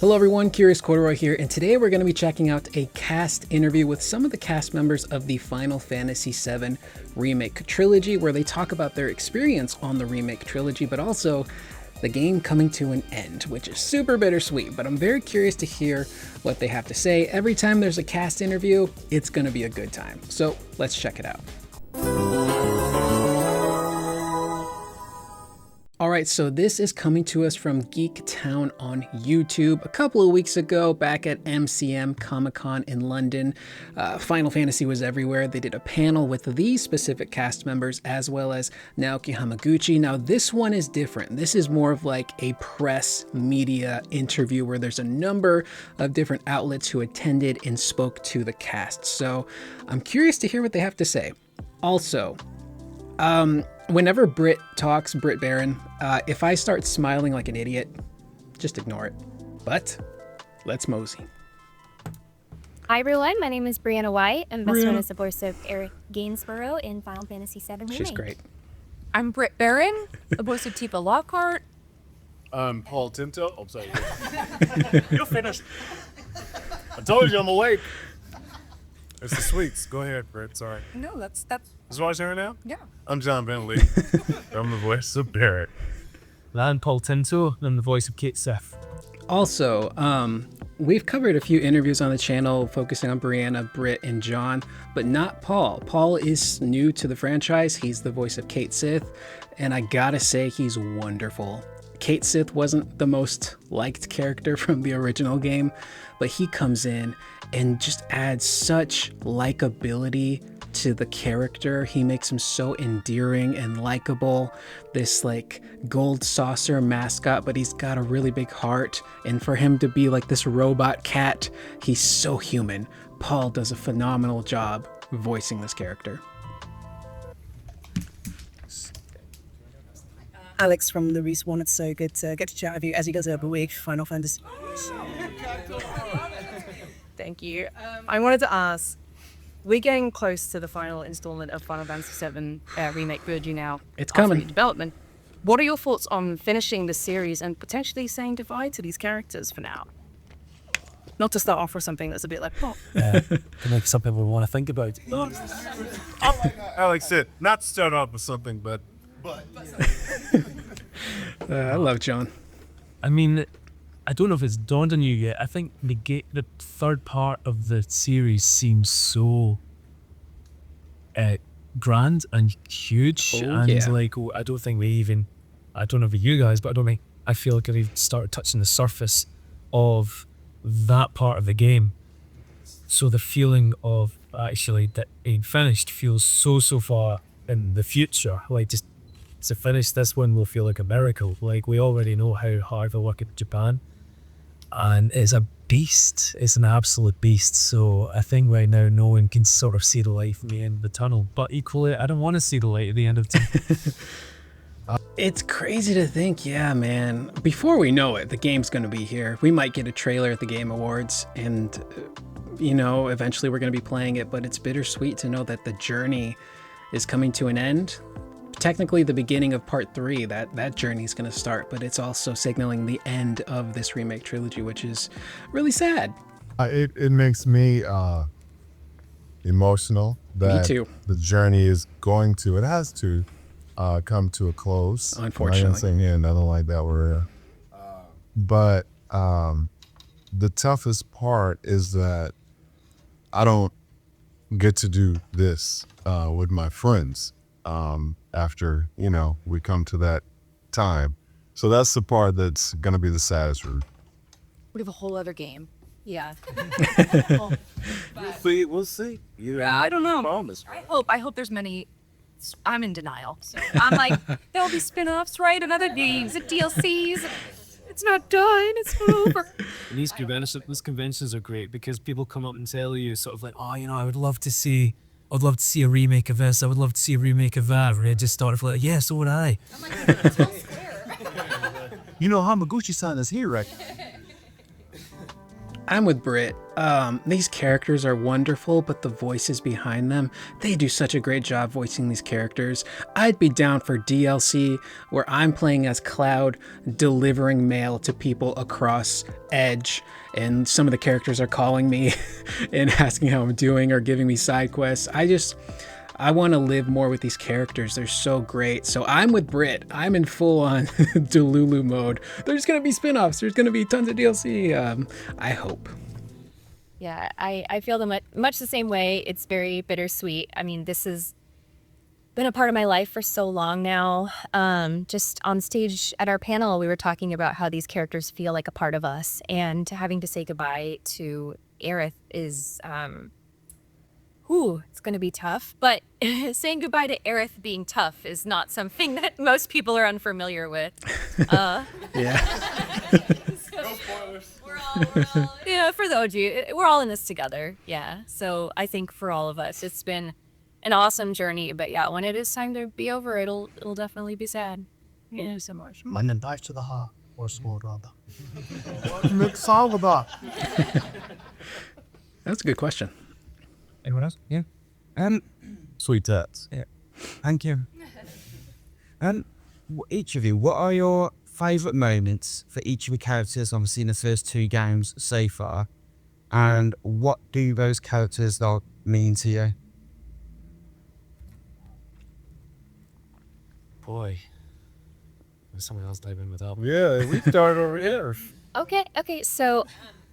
Hello everyone, Curious Corduroy here, and today we're going to be checking out a cast interview with some of the cast members of the Final Fantasy VII Remake trilogy, where they talk about their experience on the Remake trilogy, but also the game coming to an end, which is super bittersweet, but I'm very curious to hear what they have to say. Every time there's a cast interview, it's going to be a good time. So let's check it out. Alright, so this is coming to us from Geek Town on YouTube. A couple of weeks ago, back at MCM Comic-Con in London, Final Fantasy was everywhere. They did a panel with these specific cast members as well as Naoki Hamaguchi. Now this one is different. This is more of like a press media interview where there's a number of different outlets who attended and spoke to the cast. So I'm curious to hear what they have to say. Also, whenever Britt talks, Britt Baron, if I start smiling like an idiot, just ignore it. But let's mosey. Hi everyone, my name is Briana White. I'm best known as the voice of Eric Gainsborough in Final Fantasy VII Remake. She's great. I'm Britt Baron, the voice of Tifa Lockhart. I'm Paul Tinto. Oh, sorry. You're finished. I told you I'm awake. It's the sweets. Go ahead, Britt. Sorry. No, that's Is what I was hearing now? yeah. I'm John Bentley. I'm the voice of Barrett. I'm Paul Tinto, and I'm the voice of Kate Sith. Also, we've covered a few interviews on the channel focusing on Briana, Britt, and John, but not Paul. Paul is new to the franchise. He's the voice of Kate Sith, and I gotta say, he's wonderful. Kate Sith wasn't the most liked character from the original game, but he comes in and just adds such likability to the character. He makes him so endearing and likable. This like gold saucer mascot, but he's got a really big heart. And for him to be like this robot cat, he's so human. Paul does a phenomenal job voicing this character. Alex from the Respawn. It's so good to get to chat with you as you guys every week. Final Fantasy. Thank you. I wanted to ask, we're getting close to the final installment of Final Fantasy VII Remake Virgin now. It's after coming. Development. What are your thoughts on finishing the series and potentially saying goodbye to these characters for now? Not to start off with something that's a bit like, oh, To make some people want to think about it. Alex said, not to start off with something, but. I love John. I mean, I don't know if it's dawned on you yet. I think the third part of the series seems so grand and huge. Oh, and yeah. like, I don't think I don't know about you guys, but I feel like we've started touching the surface of that part of the game. So the feeling of actually that it finished feels so far in the future. Like, just to finish this one will feel like a miracle. Like, we already know how hard they work in Japan, and it's a beast. It's an absolute beast. So I think right now no one can sort of see the light from the end of the tunnel, but equally I don't want to see the light at the end of the tunnel. It's crazy to think, yeah, man. Before we know it, the game's going to be here. We might get a trailer at the Game Awards, and, eventually we're going to be playing it, but it's bittersweet to know that the journey is coming to an end. Technically the beginning of part 3, that journey is going to start, but it's also signaling the end of this remake trilogy, which is really sad. It makes me emotional that Me too. the journey is going to, it has to come to a close. Unfortunately. I didn't say nothing like that word. But the toughest part is that I don't get to do this with my friends after, we come to that time. So that's the part that's going to be the saddest for me. we have a whole other game. Yeah. We'll see. I don't know. Promise. I hope there's many. I'm in denial. So I'm like, there'll be spin-offs, right? And other games and DLCs. It's not done. It's not over. These conventions are great because people come up and tell you sort of like, oh, I would love to see a remake of this. I would love to see a remake of that. And I just started like, yeah, so would I. I'm like, Hamaguchi-san is here, right? I'm with Britt. These characters are wonderful, but the voices behind them, they do such a great job voicing these characters. I'd be down for DLC where I'm playing as Cloud, delivering mail to people across Edge, and some of the characters are calling me and asking how I'm doing or giving me side quests. I want to live more with these characters. They're so great. So I'm with Britt. I'm in full on Delulu mode. There's going to be spin-offs. There's going to be tons of DLC. I hope. Yeah, I feel much the same way. It's very bittersweet. I mean, this has been a part of my life for so long now. Just on stage at our panel, we were talking about how these characters feel like a part of us. And having to say goodbye to Aerith is... it's going to be tough, but saying goodbye to Aerith being tough is not something that most people are unfamiliar with. Yeah. No spoilers. We're all, yeah, for the OG, we're all in this together. Yeah. So I think for all of us, it's been an awesome journey, but yeah, when it is time to be over, it'll definitely be sad. Yeah, so much. And then knife to the heart, or a sword rather. Mix all of that. That's a good question. Anyone else? Yeah. Sweet tarts. Yeah. Thank you. Each of you, what are your favourite moments for each of your characters, obviously in the first 2 games so far? And what do those characters mean to you? Boy. There's someone else dive in with help. Yeah, we started over here. Okay. So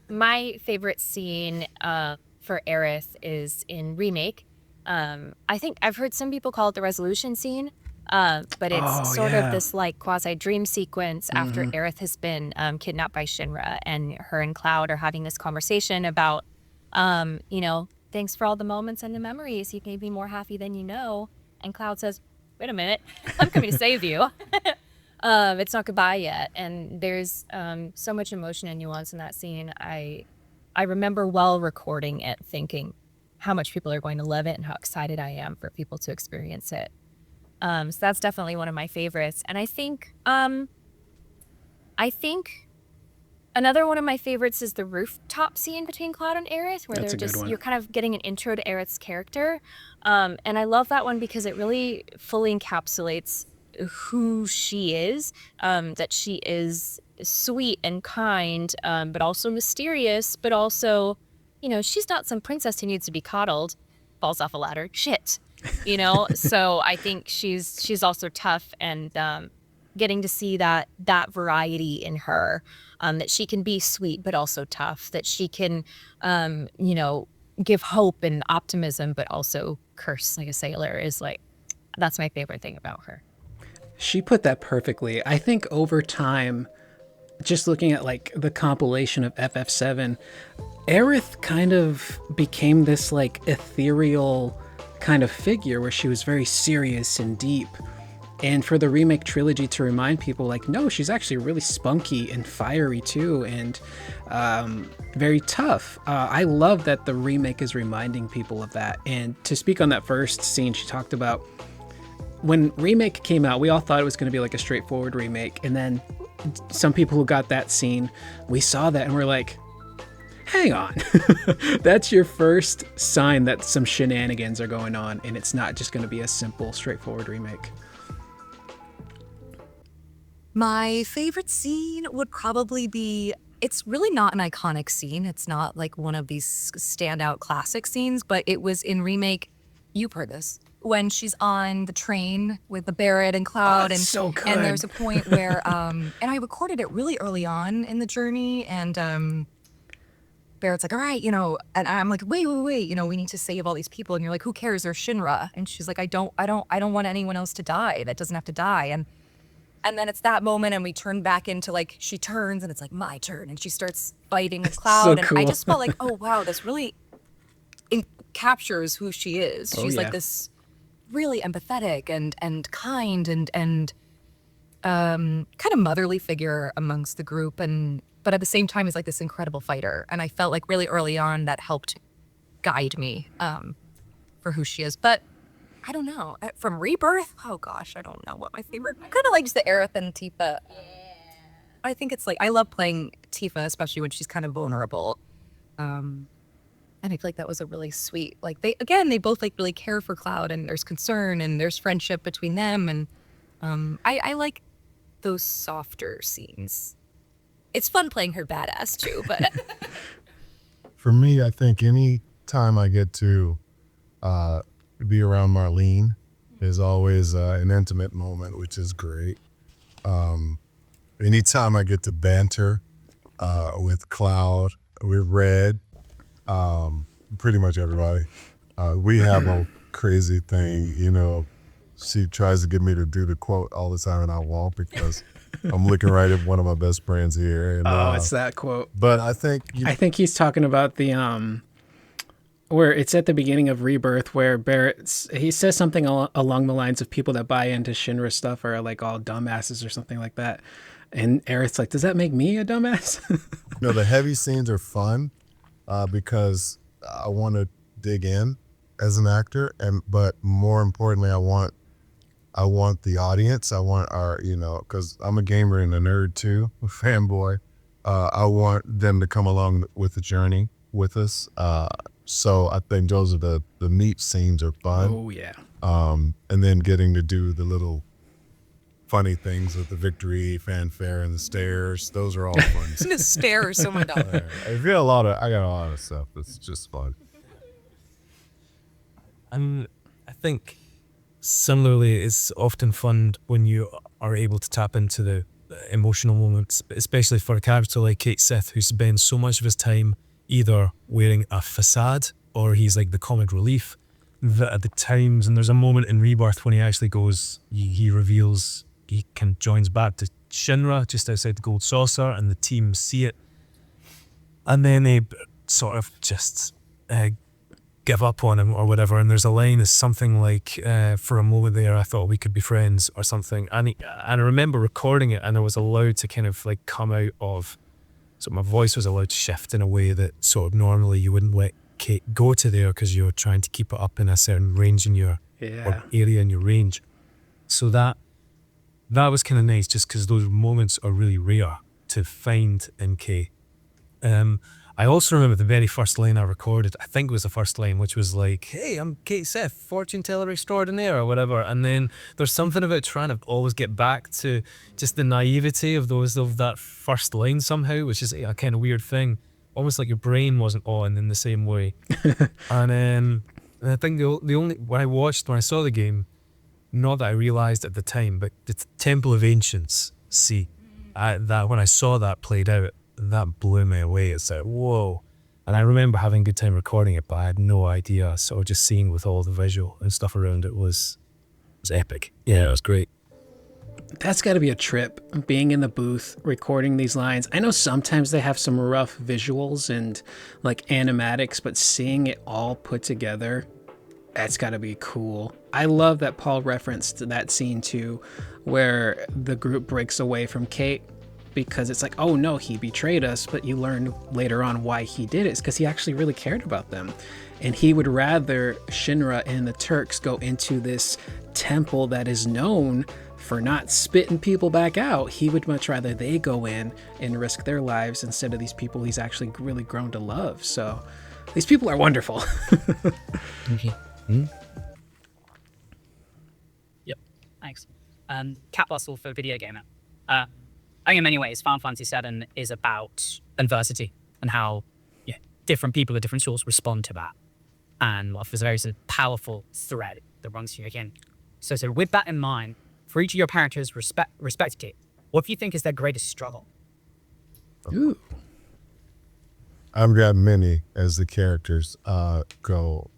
my favorite scene for Aerith is in Remake. I think I've heard some people call it the resolution scene, but it's sort of this like quasi dream sequence after Aerith has been kidnapped by Shinra, and her and Cloud are having this conversation about, thanks for all the moments and the memories. You made me more happy than you know. And Cloud says, wait a minute, I'm coming to save you. It's not goodbye yet. And there's so much emotion and nuance in that scene. I remember while recording it thinking how much people are going to love it and how excited I am for people to experience it. So that's definitely one of my favorites. And I think another one of my favorites is the rooftop scene between Cloud and Aerith, where you're kind of getting an intro to Aerith's character. And I love that one because it really fully encapsulates who she is, that she is sweet and kind, but also mysterious, but also, she's not some princess who needs to be coddled, falls off a ladder, shit, So I think she's also tough, and getting to see that variety in her, that she can be sweet but also tough, that she can give hope and optimism but also curse like a sailor, is like, that's my favorite thing about her. She put that perfectly. I think over time, just looking at like the compilation of FF7, Aerith kind of became this like ethereal kind of figure where she was very serious and deep. And for the remake trilogy to remind people like, no, she's actually really spunky and fiery too, and very tough. I love that the remake is reminding people of that. And to speak on that first scene she talked about, when Remake came out, we all thought it was going to be like a straightforward remake. And then some people who got that scene, we saw that and we're like, hang on. That's your first sign that some shenanigans are going on, and it's not just going to be a simple, straightforward remake. My favorite scene would probably be, it's really not an iconic scene. It's not like one of these standout classic scenes, but it was in Remake, you've heard this, when she's on the train with the Barrett and Cloud. And so good. And there's a point where, and I recorded it really early on in the journey, and Barrett's like, all right, and I'm like, wait, we need to save all these people. And you're like, who cares? They're Shinra. And she's like, I don't want anyone else to die that doesn't have to die. And then it's that moment, and we turn back into like, she turns and it's like my turn, and she starts fighting with Cloud. So and cool. I just felt like, oh wow, this really captures who she is. She's like this really empathetic and kind and kind of motherly figure amongst the group, but at the same time is like this incredible fighter. And I felt like really early on that helped guide me for who she is. But I don't know. From Rebirth, oh gosh, I don't know what my favorite. I kind of like just the Aerith and Tifa. I think it's like, I love playing Tifa, especially when she's kind of vulnerable. And I feel like that was a really sweet, like they both like really care for Cloud, and there's concern and there's friendship between them. And I like those softer scenes. It's fun playing her badass too, but For me, I think any time I get to be around Marlene is always an intimate moment, which is great. Anytime I get to banter with Cloud, with Red, pretty much everybody. We have a crazy thing, you know. She tries to get me to do the quote all the time, and I won't because I'm looking right at one of my best friends here. And, it's that quote. But I think he's talking about the where it's at the beginning of Rebirth, where Barrett he says something along the lines of people that buy into Shinra stuff are like all dumbasses or something like that. And Aerith's like, does that make me a dumbass? No, the heavy scenes are fun because I want to dig in as an actor, but more importantly, I want the audience. I want our, you know, because I'm a gamer and a nerd too, a fanboy. I want them to come along with the journey with us. So I think those are the meat scenes are fun. Oh yeah. And then getting to do the little funny things with the victory fanfare and the stairs. Those are all fun. the stairs, oh my god. I got a lot of stuff that's just fun. I think similarly, it's often fun when you are able to tap into the emotional moments, especially for a character like Kate Sith, who spends so much of his time either wearing a facade or he's like the comic relief. That at the times, and there's a moment in Rebirth when he actually goes, he reveals, he joins back to Shinra just outside the Gold Saucer, and the team see it, and then they sort of just give up on him or whatever. And there's a line that's something like, for a moment there I thought we could be friends or something, and I remember recording it, and I was allowed to kind of like come out of, so my voice was allowed to shift in a way that sort of normally you wouldn't let Kate go to there because you're trying to keep it up in a certain range in your or area in your range. So that was kind of nice, just because those moments are really rare to find in Kate. I also remember the very first line I recorded, I think it was the first line, which was like, hey, I'm Kate Sith, fortune teller extraordinaire or whatever. And then there's something about trying to always get back to just the naivety of that first line somehow, which is a kind of weird thing. Almost like your brain wasn't on in the same way. And I think the only, when I saw the game, not that I realized at the time, but the Temple of Ancients, that when I saw that played out, that blew me away. It's like, whoa. And I remember having a good time recording it, but I had no idea. So just seeing with all the visual and stuff around it was epic. Yeah, it was great. That's got to be a trip, being in the booth, recording these lines. I know sometimes they have some rough visuals and like animatics, but seeing it all put together, that's got to be cool. I love that Paul referenced that scene too, where the group breaks away from Kate, because it's like, oh no, he betrayed us, but you learn later on why he did it. It's because he actually really cared about them. And he would rather Shinra and the Turks go into this temple that is known for not spitting people back out. He would much rather they go in and risk their lives instead of these people he's actually really grown to love. So these people are wonderful. Yep, thanks. Cat Bustle for Video Gamer. I think in many ways, Final Fantasy VII is about adversity and how different people at different sorts respond to that. And there's a very sort of powerful thread that runs through again. So with that in mind, for each of your characters respectively, what do you think is their greatest struggle? Ooh. I've got many as the characters go.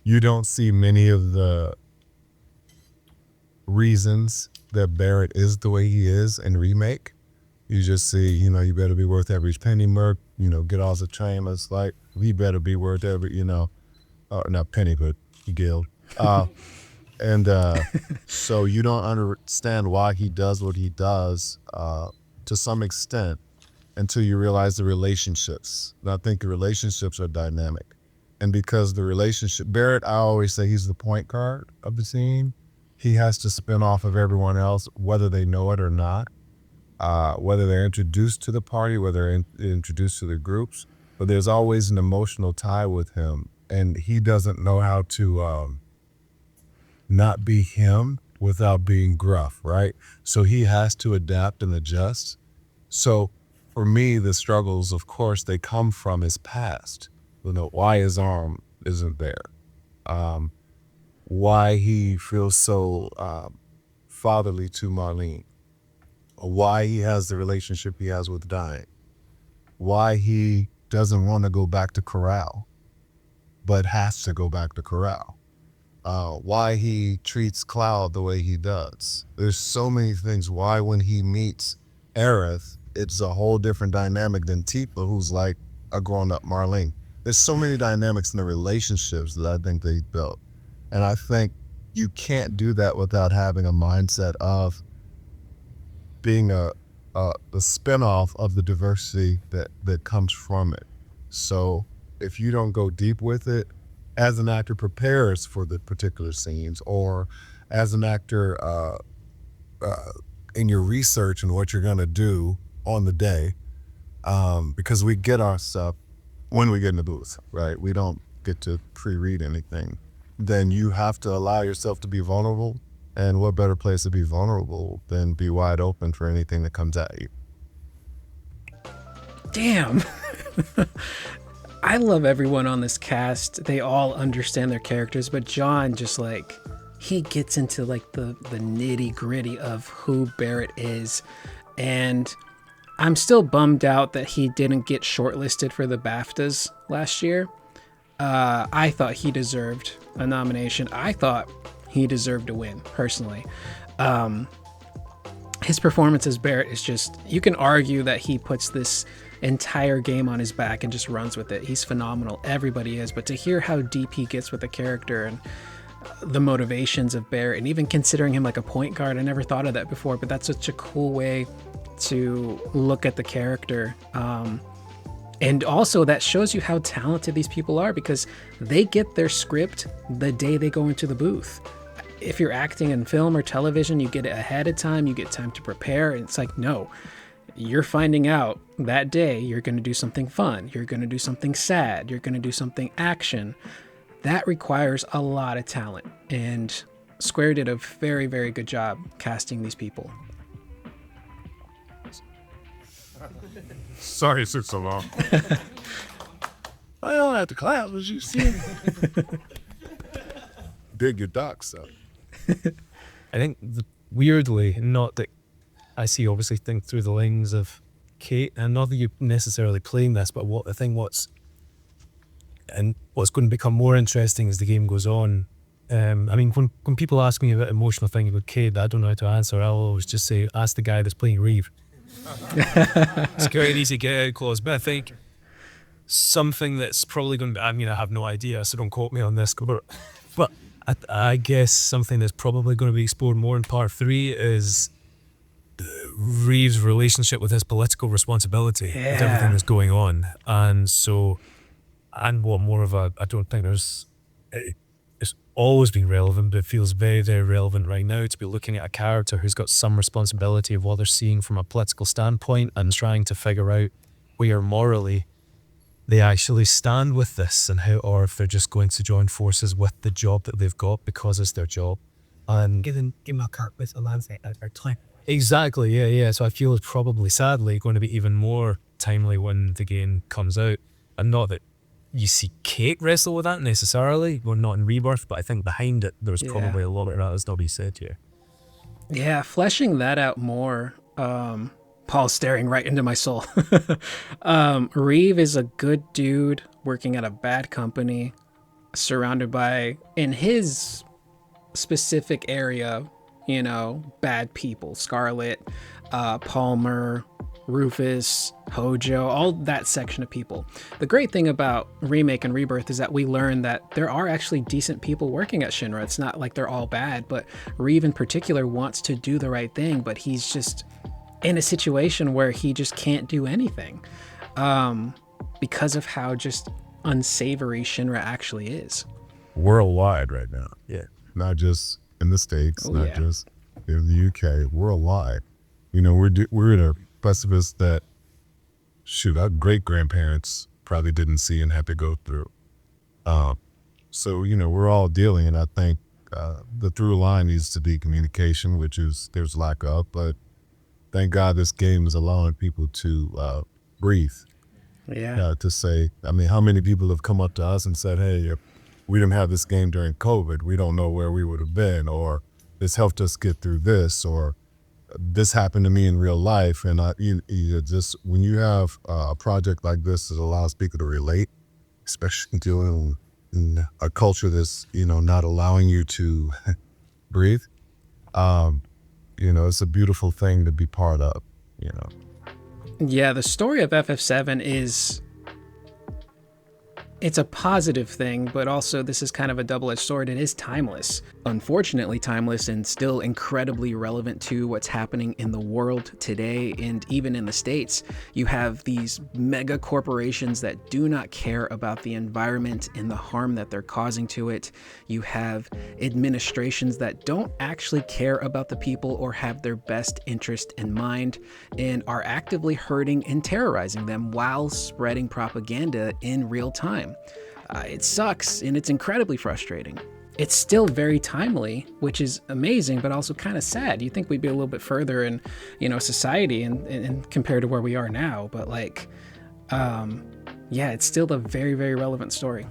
You don't see many of the reasons that Barrett is the way he is in Remake. You just see, you better be worth every penny, Merc, get all the chambers, like, he better be worth every, not penny, but guild. And so you don't understand why he does what he does to some extent until you realize the relationships. And I think the relationships are dynamic. And because the relationship, Barrett, I always say he's the point guard of the team. He has to spin off of everyone else, whether they know it or not, whether they're introduced to the party, whether they're introduced to the groups. but there's always an emotional tie with him, and he doesn't know how to not be him without being gruff, right? So he has to adapt and adjust. So for me, the struggles, of course, they come from his past. You know, why his arm isn't there, why he feels so fatherly to Marlene, why he has the relationship he has with Dying, why he doesn't want to go back to Corral, but has to go back to Corral, why he treats Cloud the way he does. There's so many things. Why when he meets Aerith, it's a whole different dynamic than Tifa, who's like a grown-up Marlene. There's so many dynamics in the relationships that I think they built. And I think you can't do that without having a mindset of being the spinoff of the diversity that comes from it. So if you don't go deep with it, as an actor prepares for the particular scenes, or as an actor in your research and what you're gonna do on the day, because we get our stuff when we get in the booth, right? We don't get to pre-read anything. Then you have to allow yourself to be vulnerable. And what better place to be vulnerable than be wide open for anything that comes at you? Damn. I love everyone on this cast. They all understand their characters, but John just like, he gets into like the nitty gritty of who Barrett is. And I'm still bummed out that he didn't get shortlisted for the BAFTAs last year. I thought he deserved a nomination. I thought he deserved a win, personally. His performance as Barrett is just, you can argue that he puts this entire game on his back and just runs with it. He's phenomenal. Everybody is. But to hear how deep he gets with the character and the motivations of Barrett, and even considering him like a point guard, I never thought of that before, but that's such a cool way to look at the character. And also that shows you how talented these people are, because they get their script the day they go into the booth. If you're acting in film or television, you get it ahead of time, you get time to prepare. And it's like, no, you're finding out that day you're going to do something fun, you're going to do something sad, you're going to do something action. That requires a lot of talent, and Square did a very, very good job casting these people. Sorry it took so long. I don't have to clap, as you see. Dig your docs up. I think weirdly, not that I see obviously think through the lens of Kate, and not that you're necessarily playing this, but what's going to become more interesting as the game goes on. I mean, when people ask me about emotional things with Kate, I don't know how to answer. I'll always just say, ask the guy that's playing Reeve. It's quite an easy get out clause, but I think something that's probably going to be, I mean, I have no idea, so don't quote me on this, but I guess something that's probably going to be explored more in part 3 is Reeve's relationship with his political responsibility with everything that's going on. And so, and what more of a, I don't think there's, it's always been relevant, but it feels very, very relevant right now to be looking at a character who's got some responsibility of what they're seeing from a political standpoint and trying to figure out where morally they actually stand with this, and how, or if they're just going to join forces with the job that they've got because it's their job. And Give them a cart with a lancet at their time. exactly, yeah. So I feel it's probably, sadly, going to be even more timely when the game comes out. And not that you see Kate wrestle with that necessarily, well, not in Rebirth, but I think behind it, there's probably a lot of that that's not being said here. Yeah, fleshing that out more. Paul's staring right into my soul. Reeve is a good dude working at a bad company, surrounded by, in his specific area, you know, bad people. Scarlet, Palmer, Rufus, Hojo, all that section of people. The great thing about Remake and Rebirth is that we learn that there are actually decent people working at Shinra. It's not like they're all bad, but Reeve in particular wants to do the right thing, but he's just in a situation where he just can't do anything because of how just unsavory Shinra actually is. Worldwide right now. Yeah. Not just in the States, just in the UK, worldwide. You know, we're in a precipice that, shoot, our great-grandparents probably didn't see and had to go through. So, we're all dealing, and I think the through line needs to be communication, which is there's lack of, but thank God this game is allowing people to breathe. Yeah. To say, how many people have come up to us and said, hey, if we didn't have this game during COVID, we don't know where we would have been, or this helped us get through this, or this happened to me in real life. And just when you have a project like this that allows people to relate, especially dealing in a culture that's, not allowing you to breathe, it's a beautiful thing to be part of, Yeah, the story of FF7 it's a positive thing, but also this is kind of a double-edged sword. It is timeless. Unfortunately timeless, and still incredibly relevant to what's happening in the world today, and even in the States. You have these mega corporations that do not care about the environment and the harm that they're causing to it. You have administrations that don't actually care about the people or have their best interest in mind, and are actively hurting and terrorizing them while spreading propaganda in real time. It sucks, and it's incredibly frustrating. It's still very timely, which is amazing, but also kind of sad. You'd think we'd be a little bit further in, society and compared to where we are now. But it's still a very, very relevant story.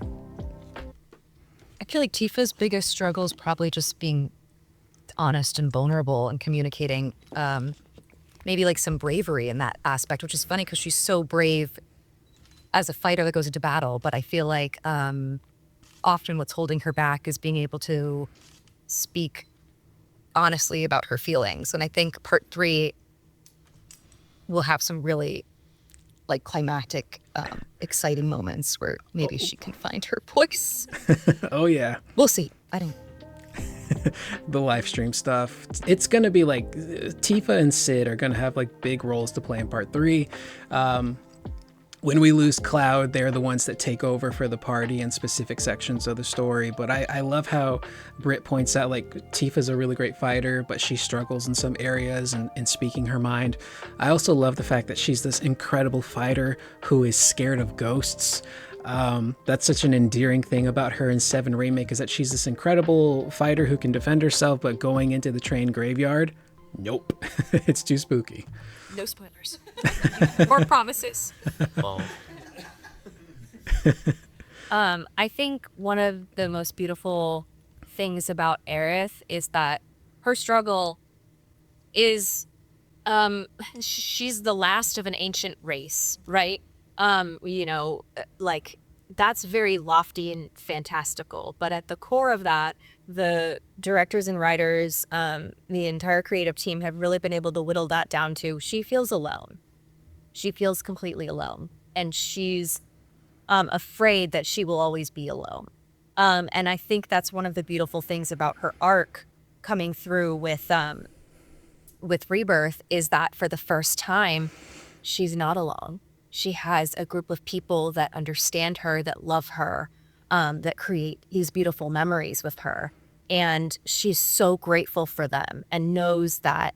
I feel like Tifa's biggest struggle is probably just being honest and vulnerable and communicating maybe like some bravery in that aspect, which is funny because she's so brave as a fighter that goes into battle. But I feel like often what's holding her back is being able to speak honestly about her feelings. And I think part 3 will have some really climactic, exciting moments where maybe she can find her voice. Oh yeah. We'll see. I don't. The live stream stuff. It's going to be Tifa and Sid are going to have big roles to play in part 3. When we lose Cloud, they're the ones that take over for the party in specific sections of the story. But I love how Britt points out Tifa's a really great fighter, but she struggles in some areas in speaking her mind. I also love the fact that she's this incredible fighter who is scared of ghosts. That's such an endearing thing about her in 7 Remake, is that she's this incredible fighter who can defend herself, but going into the train graveyard, nope. It's too spooky. No spoilers. Or promises. I think one of the most beautiful things about Aerith is that her struggle is she's the last of an ancient race, right? That's very lofty and fantastical, but at the core of that, the directors and writers, the entire creative team have really been able to whittle that down to she feels alone. She feels completely alone, and she's afraid that she will always be alone. And I think that's one of the beautiful things about her arc coming through with Rebirth, is that for the first time, she's not alone. She has a group of people that understand her, that love her, that create these beautiful memories with her. And she's so grateful for them and knows that,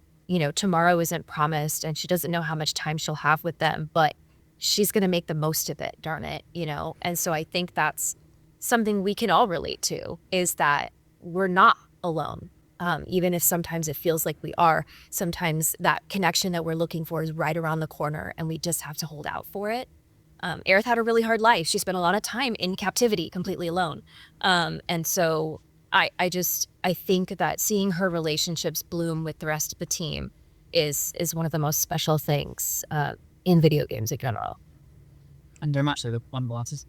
tomorrow isn't promised, and she doesn't know how much time she'll have with them, but she's going to make the most of it, darn it, And so I think that's something we can all relate to, is that we're not alone. Even if sometimes it feels like we are, sometimes that connection that we're looking for is right around the corner, and we just have to hold out for it. Aerith had a really hard life. She spent a lot of time in captivity, completely alone. And so I think that seeing her relationships bloom with the rest of the team is one of the most special things in video games in general. And very much so, the one glasses.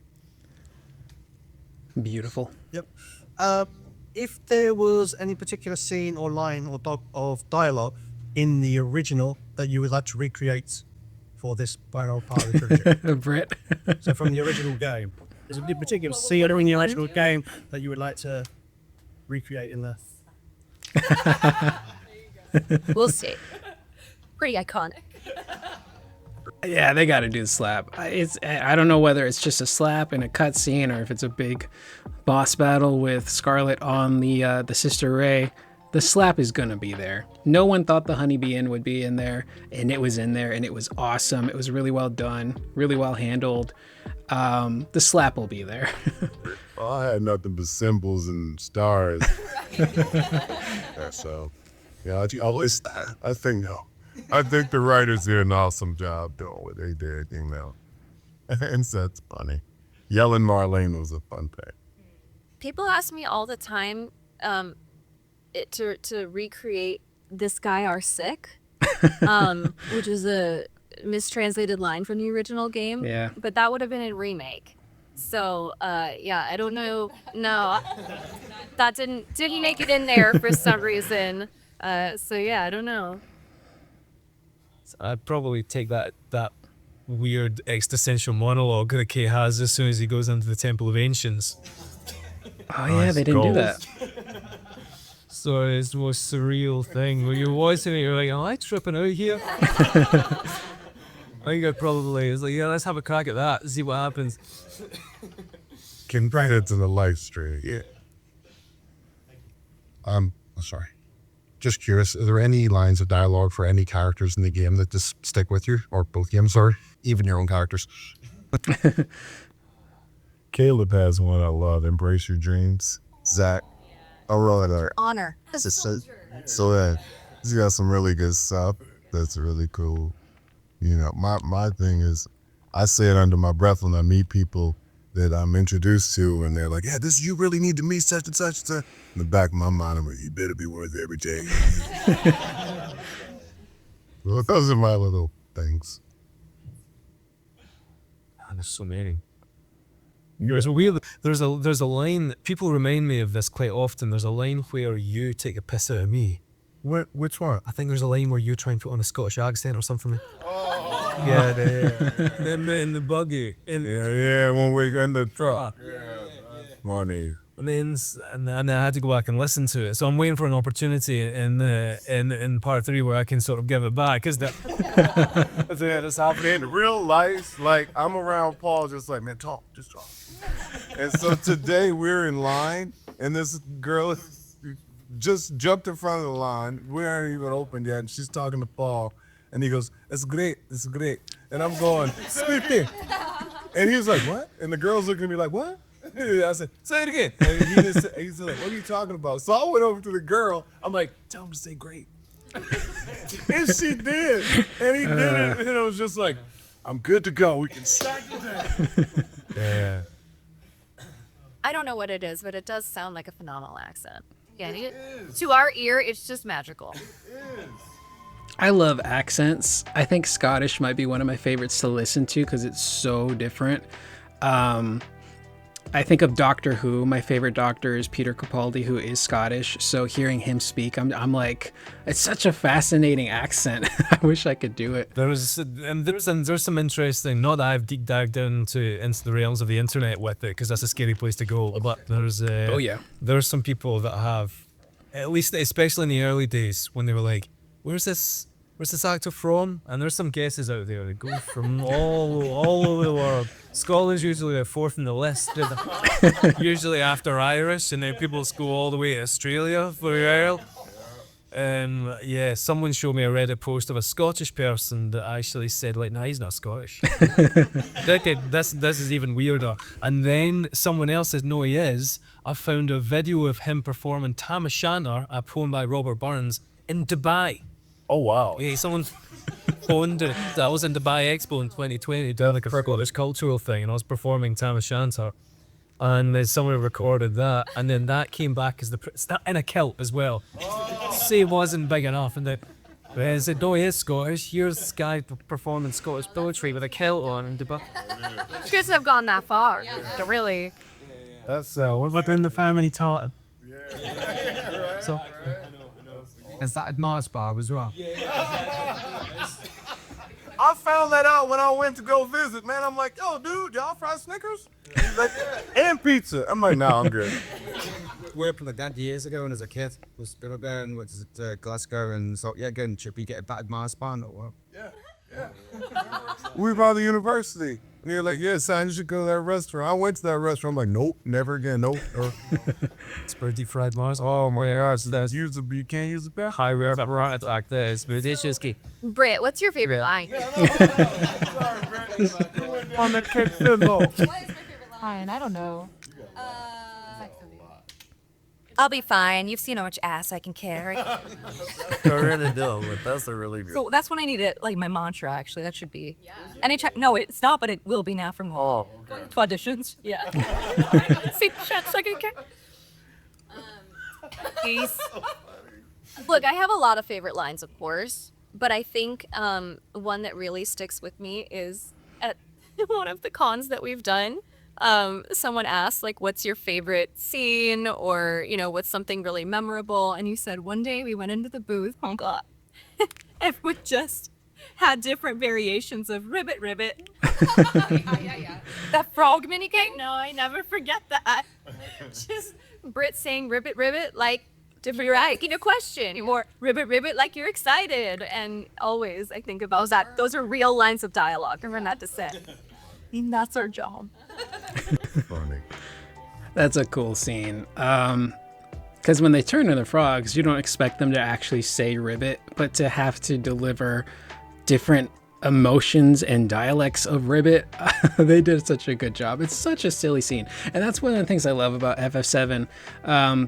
Beautiful. Yep. If there was any particular scene or line or of dialogue in the original that you would like to recreate for this final part of the trilogy. Britt. So from the original game, is there a particular scene in the original game that you would like to recreate in the... We'll see. Pretty iconic. Yeah, they got to do the slap. I don't know whether it's just a slap in a cutscene or if it's a big boss battle with Scarlet on the Sister Ray. The slap is gonna be there. No one thought the Honeybee Inn would be in there, and it was in there, and it was awesome. It was really well done, really well handled. The slap will be there. Well, I had nothing but symbols and stars. Yeah, so, yeah, I think the writers did an awesome job doing what they did, you know. And so that's funny. Yelling Marlene was a fun thing. People ask me all the time to recreate "This Guy Are Sick," which is a mistranslated line from the original game. Yeah. But that would have been in Remake. So yeah, I don't know. No, that didn't make it in there for some reason. So yeah, I don't know. So I'd probably take that weird existential monologue that Kay has as soon as he goes into the Temple of Ancients. Oh yeah, they didn't do that. So it's the most surreal thing where you're watching it, you're like, am I tripping out here? I think I probably is like, yeah, let's have a crack at that, see what happens. Can write it to the live stream. Yeah. I'm sorry. Just curious, are there any lines of dialogue for any characters in the game that just stick with you? Or both games, sorry? Even your own characters. Caleb has one I love, Embrace Your Dreams. Zach. I really like Honor. So yeah, he's got some really good stuff. That's really cool. You know, my thing is, I say it under my breath when I meet people that I'm introduced to, and they're like, yeah, you really need to meet such and such and such. In the back of my mind, I'm like, you better be worth every day. Well, those are my little things. Oh, there's so many. There's a weird. There's a line. People remind me of this quite often. There's a line where you take a piss out of me. Which one? I think there's a line where you try and put on a Scottish accent or something. Oh. Yeah, in the buggy. Yeah, when we in the truck. Morning. And I had to go back and listen to it. So I'm waiting for an opportunity in part 3 where I can sort of give it back. Cause that's happening In real life, like I'm around Paul, just like, man, just talk. And so today we're in line, and this girl just jumped in front of the line. We aren't even opened yet, and she's talking to Paul, and he goes, "It's great, it's great." And I'm going, "Speak." And he's like, "What?" And the girl's looking at me like, "What?" I said, "Say it again." And he's like, "What are you talking about?" So I went over to the girl. I'm like, "Tell him to say great." And she did. And he did it. And it was just like, "I'm good to go. We can start today." Yeah. I don't know what it is, but it does sound like a phenomenal accent. Yeah, to our ear, it's just magical. I love accents. I think Scottish might be one of my favorites to listen to because it's so different. I think of Doctor Who. My favorite Doctor is Peter Capaldi, who is Scottish. So hearing him speak, I'm like, it's such a fascinating accent. I wish I could do it. There's some interesting. Not that I've deep dived into the realms of the internet with it, because that's a scary place to go. But there's some people that have, at least especially in the early days when they were like, where's this actor from? And there's some guesses out there that go from all over the world. Scotland's usually the fourth in the list, usually after Irish, and then people go all the way to Australia for Earl. Yeah, someone showed me a Reddit post of a Scottish person that actually said, like, nah, he's not Scottish. This is even weirder. And then someone else says, no, he is. I found a video of him performing Tam O'Shanter, a poem by Robert Burns, in Dubai. Oh, wow. Yeah, someone phoned it. I was in Dubai Expo in 2020 doing like a Scottish cultural thing, and I was performing Tam O'Shanter. And then someone recorded that, and then that came back as in a kilt as well. Say it wasn't big enough, and they said, no, he is Scottish. Here's this guy performing Scottish poetry with a kilt on in Dubai. Shouldn't have gone that far, to really. That's within the family tartan. So, is that at Mars bar as well? I found that out when I went to go visit, man. I'm like, yo, dude, y'all fry Snickers? He's like, and pizza. I'm like, nah, I'm good. Worked like that years ago, and as a kid, was going there and went to Glasgow, and so yeah, again, should we get a battered Mars bar or what? Yeah. We by the university. And you're like, yeah, son, you should go to that restaurant. I went to that restaurant. I'm like, nope, never again, nope. Or, Spread deep fried Mars. Oh my gosh, that's you can't use the bathroom. high rare right like this. But it's just key. Britt, what's your favorite line? On the cake pillow. Fine, I don't know. I'll be fine. You've seen how much ass I can carry. I really do, but that's a really good. So that's when I need it, like my mantra, actually. That should be. Anytime. No, it's not, but it will be now from auditions. Yeah. See, chance I can carry. Peace. Look, I have a lot of favorite lines, of course, but I think one that really sticks with me is at one of the cons that we've done. Someone asked, like, what's your favorite scene, or, you know, what's something really memorable? And you said, one day we went into the booth, oh God, and we just had different variations of ribbit. That frog minigame? No, I never forget that. Just Brit saying ribbit, like, you're asking a question, or ribbit, like you're excited. And always I think about that. Those are real lines of dialogue, and we're not to say. And that's our job. Funny. That's a cool scene. Because when they turn into frogs, you don't expect them to actually say ribbit, but to have to deliver different emotions and dialects of ribbit. They did such a good job. It's such a silly scene. And that's one of the things I love about FF7.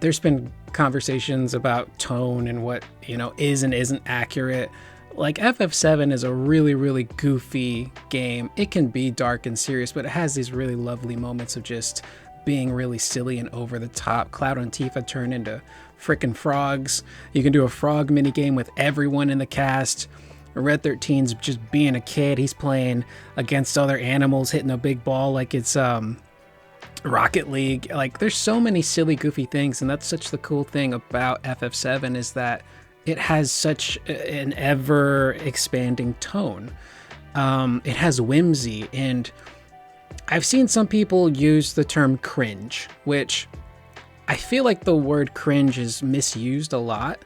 There's been conversations about tone and what, you know, is and isn't accurate. Like, FF7 is a really, really goofy game. It can be dark and serious, but it has these really lovely moments of just being really silly and over the top. Cloud and Tifa turn into frickin' frogs. You can do a frog minigame with everyone in the cast. Red 13's just being a kid. He's playing against other animals, hitting a big ball like it's Rocket League. Like, there's so many silly, goofy things, and that's such the cool thing about FF7 is that it has such an ever-expanding tone. It has whimsy, and I've seen some people use the term cringe, which I feel like the word cringe is misused a lot.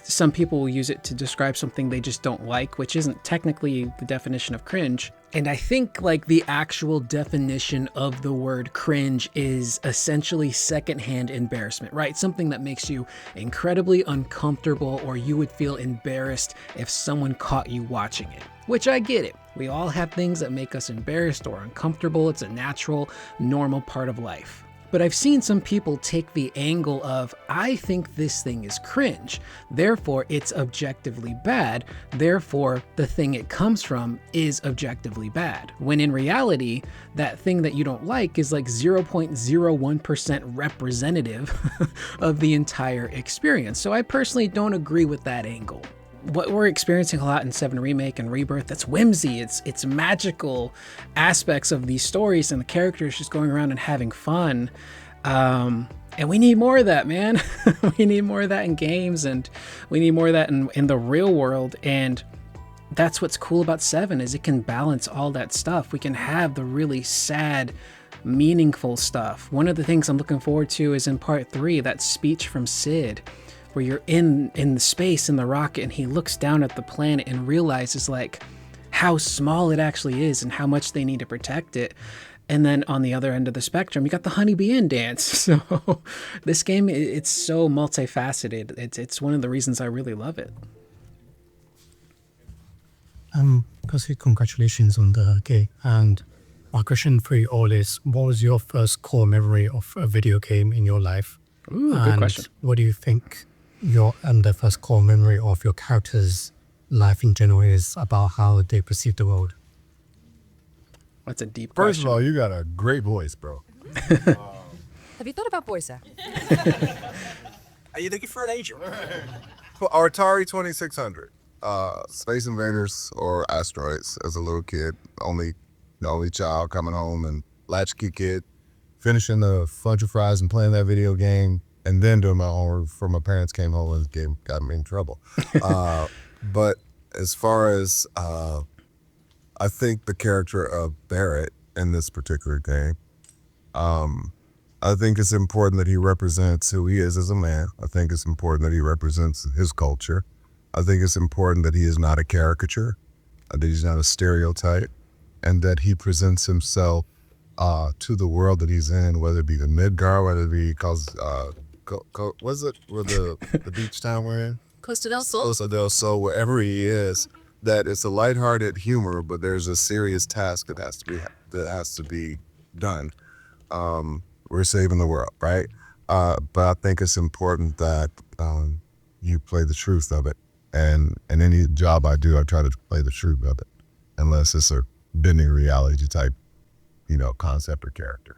Some people will use it to describe something they just don't like, which isn't technically the definition of cringe. And I think like the actual definition of the word cringe is essentially secondhand embarrassment, right? Something that makes you incredibly uncomfortable, or you would feel embarrassed if someone caught you watching it, which I get it. We all have things that make us embarrassed or uncomfortable. It's a natural, normal part of life. But I've seen some people take the angle of, I think this thing is cringe, therefore it's objectively bad, therefore the thing it comes from is objectively bad. When in reality, that thing that you don't like is like 0.01% representative of the entire experience. So I personally don't agree with that angle. What we're experiencing a lot in 7 Remake and Rebirth, that's whimsy. It's magical aspects of these stories and the characters just going around and having fun. And we need more of that, man. We need more of that in games, and we need more of that in the real world. And that's what's cool about 7 is it can balance all that stuff. We can have the really sad, meaningful stuff. One of the things I'm looking forward to is in part 3, that speech from Sid, where you're in the space in the rocket and he looks down at the planet and realizes like how small it actually is and how much they need to protect it. And then on the other end of the spectrum, you got the Honeybee Inn dance. So this game, it's so multifaceted. It's one of the reasons I really love it. Firstly, congratulations on the game. And my question for you all is, what was your first core memory of a video game in your life? Ooh, good question. What do you think the first core memory of your character's life in general is about how they perceive the world? That's a deep First question. of all, you got a great voice, bro. Have you thought about voice acting? Are you looking for an agent? Our Atari 2600, Space Invaders or Asteroids. As a little kid, the only child coming home, and latchkey kid, finishing the fudge of fries and playing that video game, and then doing my homework before my parents came home and the game got me in trouble. But as far as I think the character of Barrett in this particular game, I think it's important that he represents who he is as a man. I think it's important that he represents his culture. I think it's important that he is not a caricature, that he's not a stereotype. and that he presents himself to the world that he's in, whether it be the Midgar, whether it be what's it, where the beach town we're in? Costa del Sol. Costa del Sol, wherever he is, that it's a lighthearted humor, but there's a serious task that has to be done. We're saving the world, right? But I think it's important that you play the truth of it. And in any job I do, I try to play the truth of it, unless it's a bending reality type, concept or character.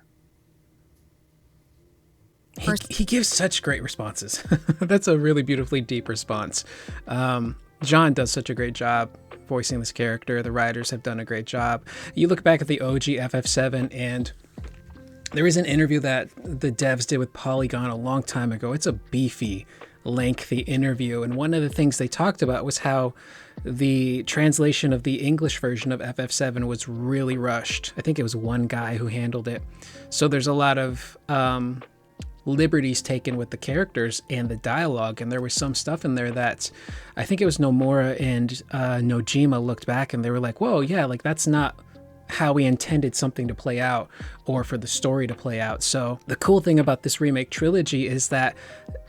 He gives such great responses. That's a really beautifully deep response. John does such a great job voicing this character. The writers have done a great job. You look back at the OG FF7, and there is an interview that the devs did with Polygon a long time ago. It's a beefy, lengthy interview, and one of the things they talked about was how the translation of the English version of FF7 was really rushed. I think it was one guy who handled it. So there's a lot of liberties taken with the characters and the dialogue, and there was some stuff in there that I think it was Nomura and Nojima looked back and they were like, whoa, yeah, like that's not how we intended something to play out or for the story to play out. So the cool thing about this remake trilogy is that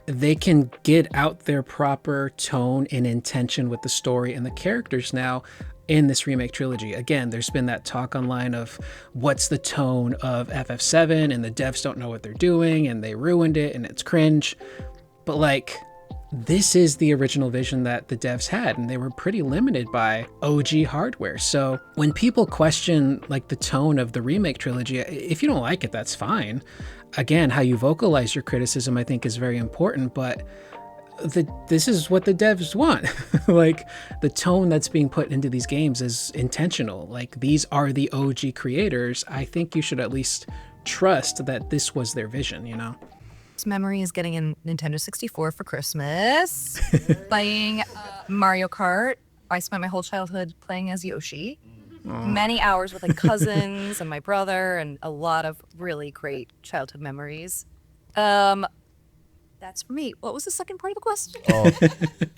they can get out their proper tone and intention with the story and the characters now in this remake trilogy. Again, there's been that talk online of what's the tone of FF7 and the devs don't know what they're doing and they ruined it and it's cringe. But like, this is the original vision that the devs had, and they were pretty limited by OG hardware. So when people question like the tone of the remake trilogy, if you don't like it, that's fine. Again, how you vocalize your criticism, I think, is very important, but this is what the devs want. Like, the tone that's being put into these games is intentional. Like, these are the OG creators. I think you should at least trust that this was their vision, Memory is getting a Nintendo 64 for Christmas, playing Mario Kart. I spent my whole childhood playing as Yoshi. Many hours with like cousins and my brother, and a lot of really great childhood memories. That's for me. What was the second part of the question?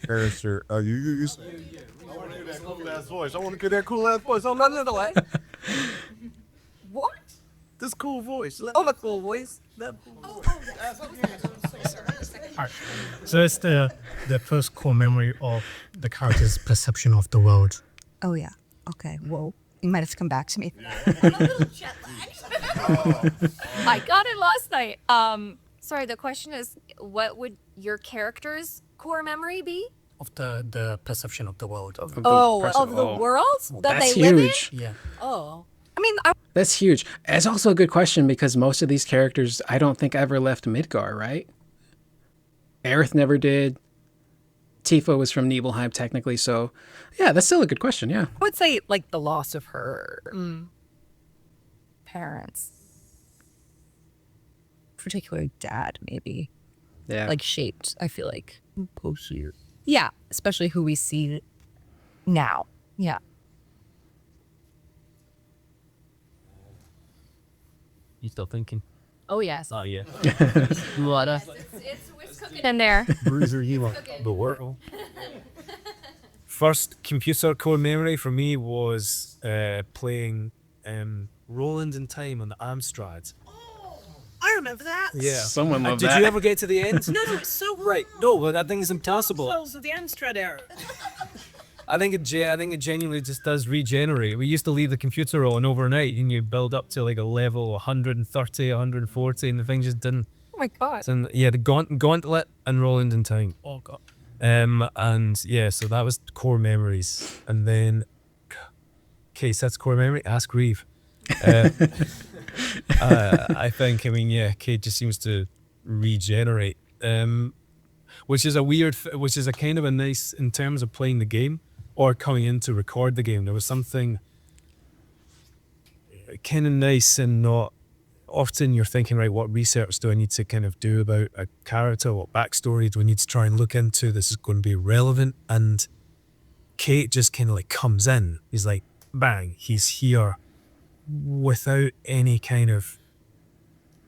Character. I want to hear that cool ass voice. I want to get that cool ass voice. Oh, not another way. What? This cool voice. Oh, the cool voice. Alright. So it's the first core memory of the character's perception of the world. Oh yeah. Okay. Whoa. You might have to come back to me. I got it last night. Sorry, the question is, what would your character's core memory be? Of the perception of the world. Of the world that That's they live in? huge. Yeah. Oh. I mean, That's huge. It's also a good question because most of these characters, I don't think ever left Midgar, right? Aerith never did. Tifa was from Nibelheim technically, so yeah, that's still a good question, yeah. I would say like the loss of her parents, particularly dad, maybe. Yeah. Like shaped, I feel like. Post-year. Yeah, especially who we see now. Yeah. You still thinking? Oh, yes. Oh, yeah. What it's cooking in there. Bruiser, you want the world. First computer core memory for me was playing Roland in Time on the Amstrad. I remember that. Yeah. Someone loved Did that. you ever get to the end? No, it's so Right. No, well, that thing is impossible. Souls of the Amstrad era. I think it genuinely just does regenerate. We used to leave the computer on overnight and you build up to like a level 130, 140 and the thing just didn't. Oh my god. So, yeah, the Gauntlet and Roland in Time. Oh god. And yeah, so that was core memories. And then, okay, so that's core memory. Ask Reeve. I think, yeah, Kate just seems to regenerate. Which is a kind of a nice, in terms of playing the game or coming in to record the game, there was something kind of nice and not, often you're thinking, right, what research do I need to kind of do about a character? What backstory do I need to try and look into? This is going to be relevant. And Kate just kind of like comes in. He's like, bang, he's here without any kind of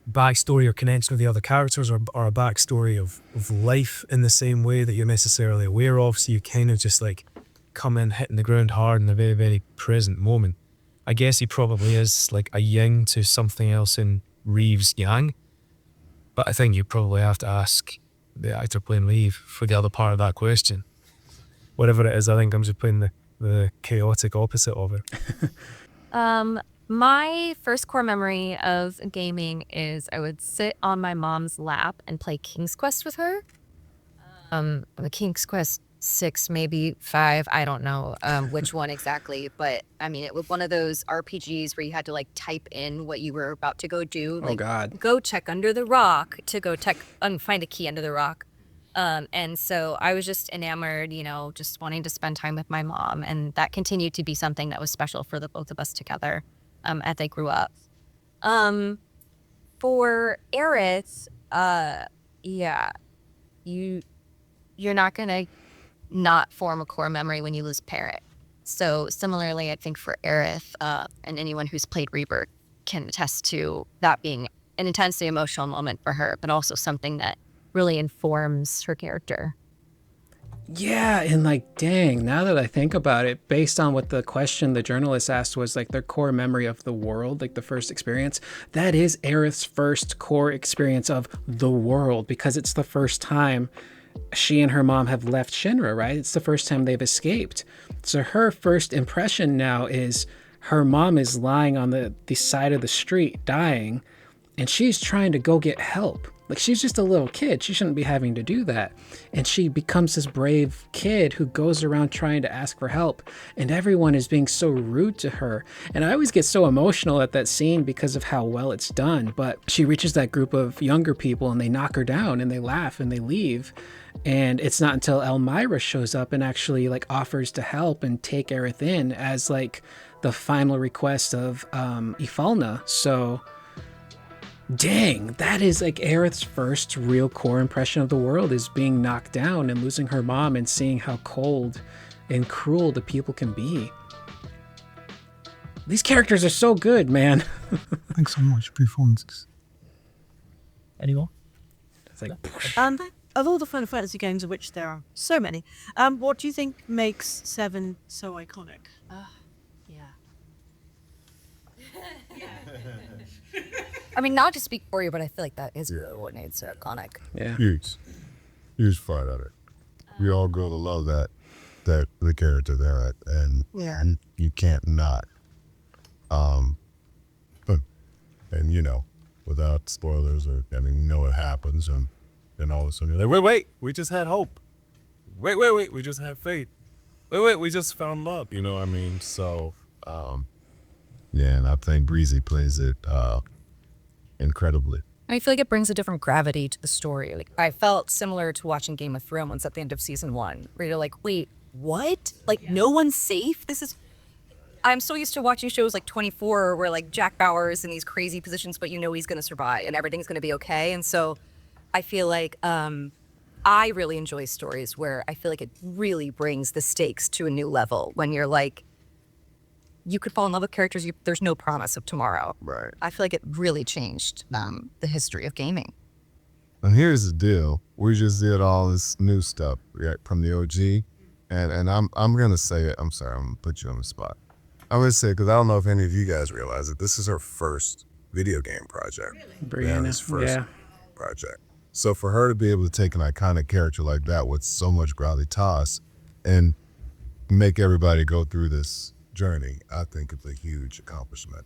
backstory or connection with the other characters or a backstory of life in the same way that you're necessarily aware of. So you kind of just like come in hitting the ground hard in a very, very present moment. I guess he probably is like a yin to something else in Reeves' yang. But I think you probably have to ask the actor playing Reeve for the other part of that question. Whatever it is, I think I'm just playing the chaotic opposite of it. My first core memory of gaming is I would sit on my mom's lap and play King's Quest with her. The King's Quest 6, maybe 5, I don't know which one exactly, but I mean, it was one of those RPGs where you had to like type in what you were about to go do. Like, God. Go check under the rock to go find a key under the rock. And so I was just enamored, you know, just wanting to spend time with my mom. And that continued to be something that was special for the both of us together as I grew up. For Aerith, yeah, you're not going to not form a core memory when you lose Parrot. So similarly, I think for Aerith, and anyone who's played Rebirth can attest to that being an intensely emotional moment for her, but also something that really informs her character. Yeah, and like, dang, now that I think about it, based on what the question the journalist asked was like their core memory of the world, like the first experience, that is Aerith's first core experience of the world, because it's the first time she and her mom have left Shinra, right? It's the first time they've escaped. So her first impression now is her mom is lying on the side of the street dying, and she's trying to go get help. Like, she's just a little kid. She shouldn't be having to do that. And she becomes this brave kid who goes around trying to ask for help. And everyone is being so rude to her. And I always get so emotional at that scene because of how well it's done. But she reaches that group of younger people and they knock her down and they laugh and they leave. And it's not until Elmira shows up and actually like offers to help and take Aerith in as like the final request of Ifalna. So dang, that is like Aerith's first real core impression of the world, is being knocked down and losing her mom and seeing how cold and cruel the people can be. These characters are so good, man. Thanks so much. Performances. Anyone? It's like, of all the Final Fantasy games, of which there are so many, what do you think makes 7 so iconic? I mean, not to speak for you, but I feel like that is really what made it so iconic. Yeah. Huge part of it. We all grow to love that the character there, and you can't not. And you know, without spoilers or I mean, you know what happens, and then all of a sudden you're like, wait, we just had hope. Wait, we just had faith. Wait, we just found love. You know what I mean? So, yeah, and I think Breezy plays it incredibly. I feel like it brings a different gravity to the story. Like, I felt similar to watching Game of Thrones at the end of season 1, where you're like, wait, what? Like, no one's safe? I'm so used to watching shows like 24 where like Jack Bauer's in these crazy positions, but you know he's going to survive and everything's going to be okay. And so I feel like I really enjoy stories where I feel like it really brings the stakes to a new level when you're like, you could fall in love with characters, there's no promise of tomorrow. Right. I feel like it really changed the history of gaming. And here's the deal: we just did all this new stuff from the OG, and I'm gonna say it. I'm sorry, I'm gonna put you on the spot. I'm gonna say, because I don't know if any of you guys realize it, this is her first video game project. Really? Briana's first project. So for her to be able to take an iconic character like that with so much gravitas and make everybody go through this journey, I think it's a huge accomplishment.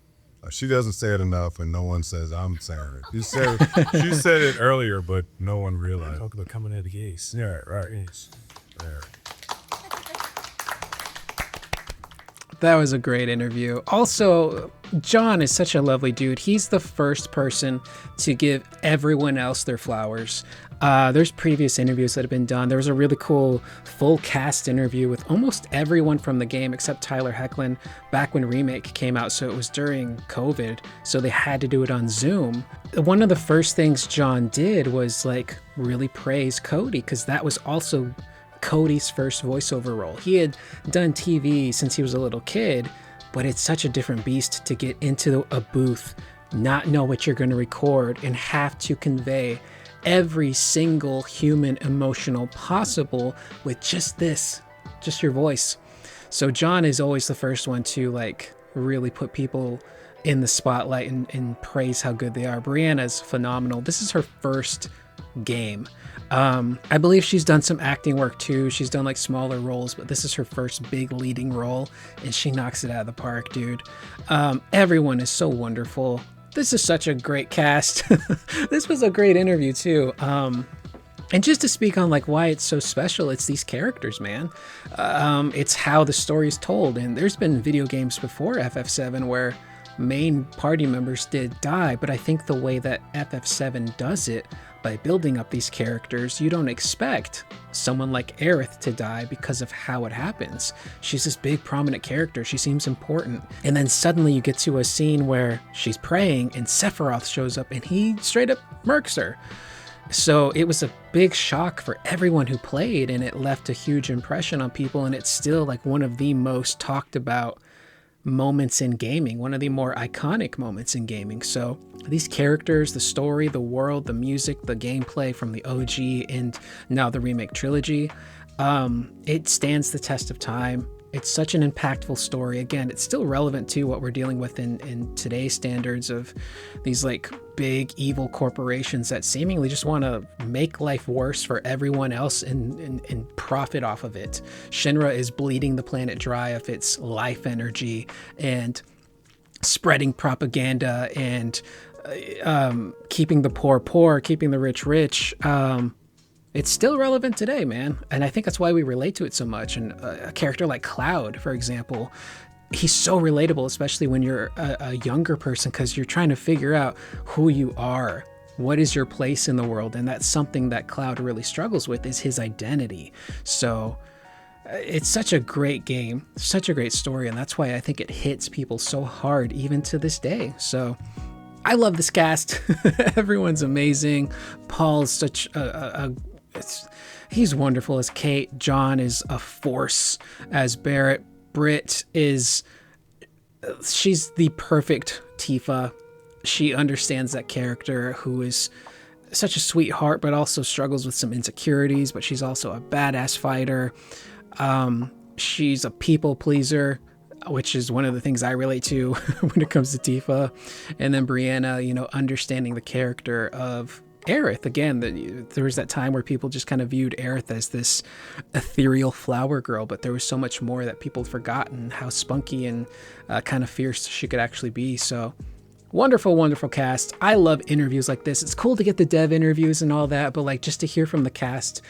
She doesn't say it enough, and no one says I'm saying it. She said it earlier, but no one realized. Talk about coming out of the gates. Yeah, right. Yes. There. That was a great interview. Also, John is such a lovely dude. He's the first person to give everyone else their flowers. There's previous interviews that have been done. There was a really cool full cast interview with almost everyone from the game except Tyler Hoechlin back when Remake came out. So it was during COVID. So they had to do it on Zoom. One of the first things John did was like really praise Cody, because that was also Cody's first voiceover role. He had done TV since he was a little kid, but it's such a different beast to get into a booth, not know what you're going to record, and have to convey every single human emotional possible with just your voice. So John is always the first one to like really put people in the spotlight and praise how good they are. Briana's phenomenal. This is her first game. I believe she's done some acting work too. She's done like smaller roles, but this is her first big leading role, and she knocks it out of the park, dude. Everyone is so wonderful. This is such a great cast. This was a great interview too. And just to speak on like why it's so special, it's these characters, man. It's how the story's told. And there's been video games before FF7 where main party members did die, but I think the way that FF7 does it, by building up these characters, you don't expect someone like Aerith to die because of how it happens. She's this big prominent character, she seems important, and then suddenly you get to a scene where she's praying and Sephiroth shows up and he straight up murks her. So it was a big shock for everyone who played, and it left a huge impression on people, and it's still like one of the most talked about moments in gaming, one of the more iconic moments in gaming. So these characters, the story, the world, the music, the gameplay from the OG and now the remake trilogy, it stands the test of time. It's such an impactful story. Again, it's still relevant to what we're dealing with in today's standards of these like big evil corporations that seemingly just want to make life worse for everyone else and profit off of it. Shinra is bleeding the planet dry of its life energy and spreading propaganda and keeping the poor poor, keeping the rich rich. It's still relevant today, man. And I think that's why we relate to it so much. And a character like Cloud, for example, he's so relatable, especially when you're a younger person, because you're trying to figure out who you are. What is your place in the world? And that's something that Cloud really struggles with, is his identity. So it's such a great game, such a great story. And that's why I think it hits people so hard, even to this day. So I love this cast. Everyone's amazing. Paul's such he's wonderful as Kate. John is a force as Barrett. Britt she's the perfect Tifa. She understands that character, who is such a sweetheart, but also struggles with some insecurities, but she's also a badass fighter. She's a people pleaser, which is one of the things I relate to when it comes to Tifa. And then Briana, understanding the character of Aerith. Again, there was that time where people just kind of viewed Aerith as this ethereal flower girl, but there was so much more that people had forgotten how spunky and kind of fierce she could actually be. So wonderful, wonderful cast. I love interviews like this. It's cool to get the dev interviews and all that, but like just to hear from the cast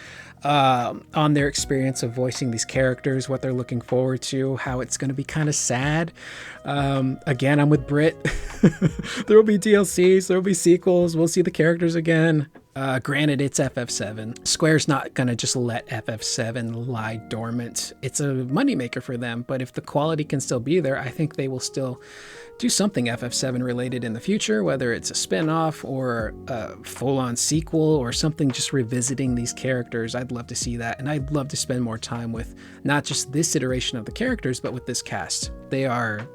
on their experience of voicing these characters, what they're looking forward to, how it's going to be kind of sad. Again, I'm with Britt. There will be DLCs, there will be sequels, we'll see the characters again. Granted, it's FF7. Square's not going to just let FF7 lie dormant. It's a moneymaker for them, but if the quality can still be there, I think they will still do something FF7 related in the future, whether it's a spin-off or a full-on sequel or something just revisiting these characters. I'd love to see that, and I'd love to spend more time with not just this iteration of the characters, but with this cast. They are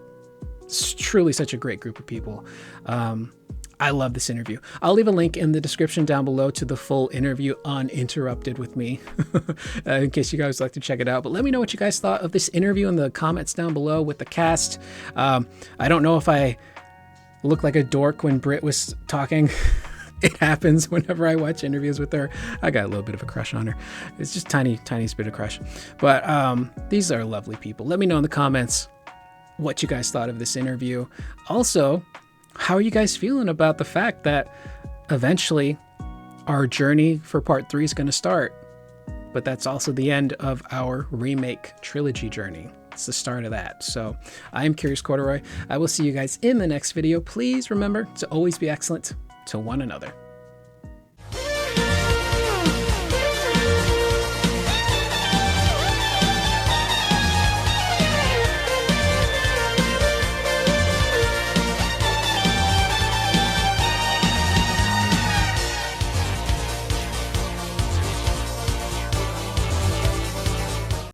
truly such a great group of people. I love this interview. I'll leave a link in the description down below to the full interview uninterrupted with me in case you guys would like to check it out. But let me know what you guys thought of this interview in the comments down below with the cast. I don't know if I look like a dork when Britt was talking. It happens whenever I watch interviews with her. I got a little bit of a crush on her. It's just tiny bit of crush. But these are lovely people. Let me know in the comments what you guys thought of this interview. Also, how are you guys feeling about the fact that eventually our journey for part 3 is going to start, but that's also the end of our remake trilogy journey. It's the start of that. So I am Curious Corduroy. I will see you guys in the next video. Please remember to always be excellent to one another.